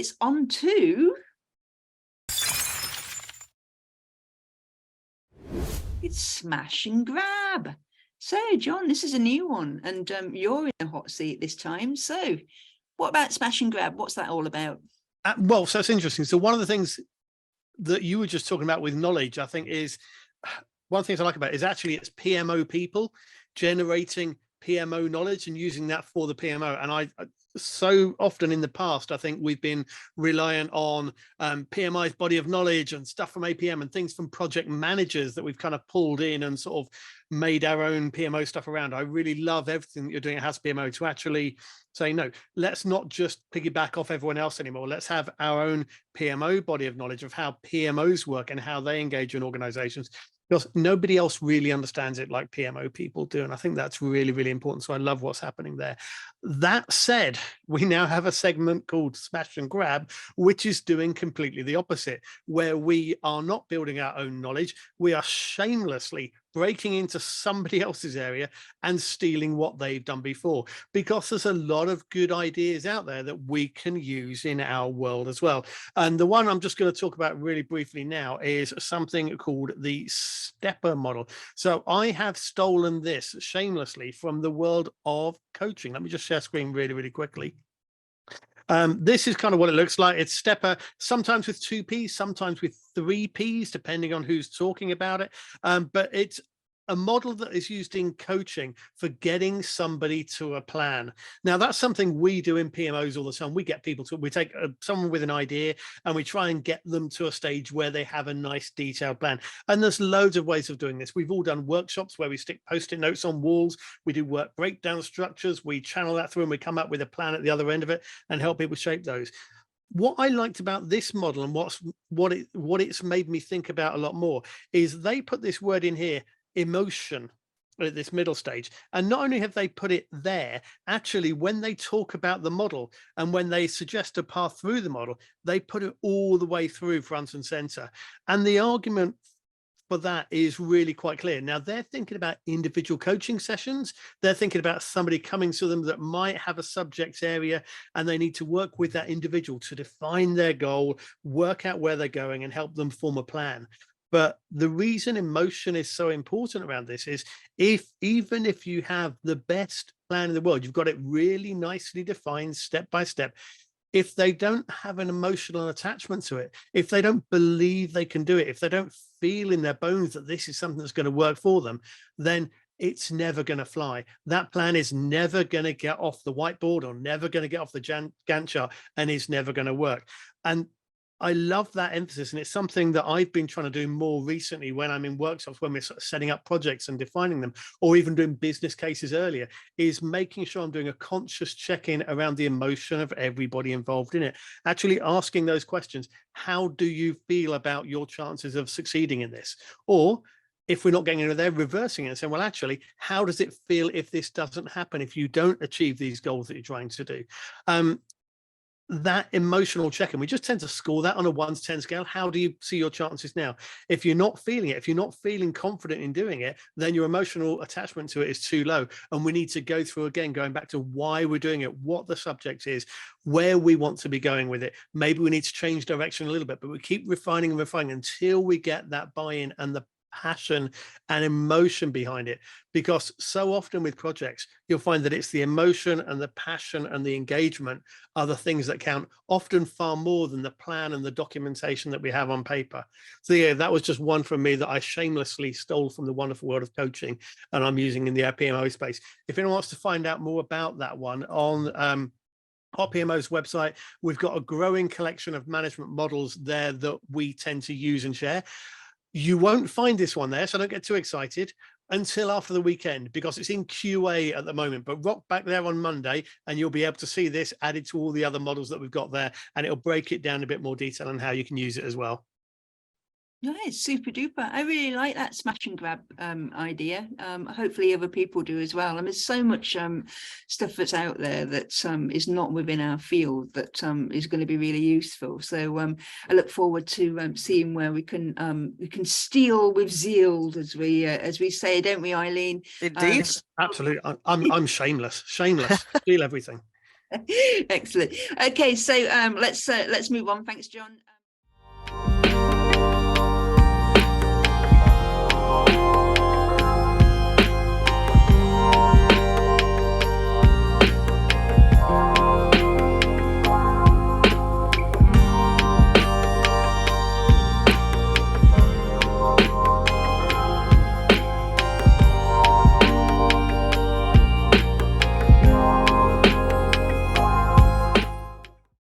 it's on to it's smash and grab. So, John, this is a new one, and you're in the hot seat this time. So, what about smash and grab? What's that all about? Well, so it's interesting. So one of the things that you were just talking about with knowledge, I think, is one of the things I like about it is actually it's PMO people generating PMO knowledge and using that for the PMO. And I so often in the past, I think we've been reliant on PMI's body of knowledge and stuff from APM and things from project managers that we've kind of pulled in and sort of made our own PMO stuff around. I really love everything that you're doing at House PMO to actually say, no, let's not just piggyback off everyone else anymore. Let's have our own PMO body of knowledge of how PMOs work and how they engage in organizations, because nobody else really understands it like PMO people do. And I think that's really, really important. So I love what's happening there. That said, we now have a segment called Smash and Grab, which is doing completely the opposite, where we are not building our own knowledge. We are shamelessly breaking into somebody else's area and stealing what they've done before, because there's a lot of good ideas out there that we can use in our world as well. And the one I'm just going to talk about really briefly now is something called the STEPPA model. So I have stolen this shamelessly from the world of coaching. Let me just share screen really, really quickly. This is kind of what it looks like. It's STEPPA, sometimes with 2 Ps, sometimes with 3 Ps, depending on who's talking about it. But it's a model that is used in coaching for getting somebody to a plan. Now, that's something we do in PMOs all the time. We get people to, we take someone with an idea and we try and get them to a stage where they have a nice detailed plan. And there's loads of ways of doing this. We've all done workshops where we stick Post-it notes on walls. We do work breakdown structures. We channel that through and we come up with a plan at the other end of it and help people shape those. What I liked about this model and what it's made me think about a lot more is they put this word in here, emotion, at this middle stage. And not only have they put it there, actually, when they talk about the model and when they suggest a path through the model, they put it all the way through front and center. And the argument for that is really quite clear. Now, they're thinking about individual coaching sessions. They're thinking about somebody coming to them that might have a subject area, and they need to work with that individual to define their goal, work out where they're going, and help them form a plan. But the reason emotion is so important around this is even if you have the best plan in the world, you've got it really nicely defined step by step. If they don't have an emotional attachment to it, if they don't believe they can do it, if they don't feel in their bones that this is something that's going to work for them, then it's never going to fly. That plan is never going to get off the whiteboard or never going to get off the Gantt chart, and it's never going to work. And I love that emphasis, and it's something that I've been trying to do more recently when I'm in workshops, when we're sort of setting up projects and defining them, or even doing business cases earlier, is making sure I'm doing a conscious check-in around the emotion of everybody involved in it. Actually asking those questions. How do you feel about your chances of succeeding in this? Or if we're not getting into there, reversing it and saying, well, actually, how does it feel if this doesn't happen, if you don't achieve these goals that you're trying to do? That emotional check-in, we just tend to score that on a 1 to 10 scale. How do you see your chances now? If you're not feeling it, if you're not feeling confident in doing it, then your emotional attachment to it is too low. And we need to go through again, going back to why we're doing it, what the subject is, where we want to be going with it. Maybe we need to change direction a little bit, but we keep refining and refining until we get that buy-in and the passion and emotion behind it. Because so often with projects, you'll find that it's the emotion and the passion and the engagement are the things that count, often far more than the plan and the documentation that we have on paper. So yeah, that was just one from me that I shamelessly stole from the wonderful world of coaching, and I'm using in the PMO space. If anyone wants to find out more about that one, on Hot PMO's website, we've got a growing collection of management models there that we tend to use and share. You won't find this one there, so don't get too excited until after the weekend, because it's in QA at the moment. But rock back there on Monday and you'll be able to see this added to all the other models that we've got there, and it'll break it down a bit more detail on how you can use it as well. Yeah, it's super duper. I really like that smash and grab idea. Hopefully other people do as well. And there's so much stuff that's out there that is not within our field that is going to be really useful. So I look forward to seeing where we can steal with zeal, as we say, don't we, Eileen? Indeed. Absolutely. I'm shameless. Steal everything. Excellent. Okay, so let's move on. Thanks, John.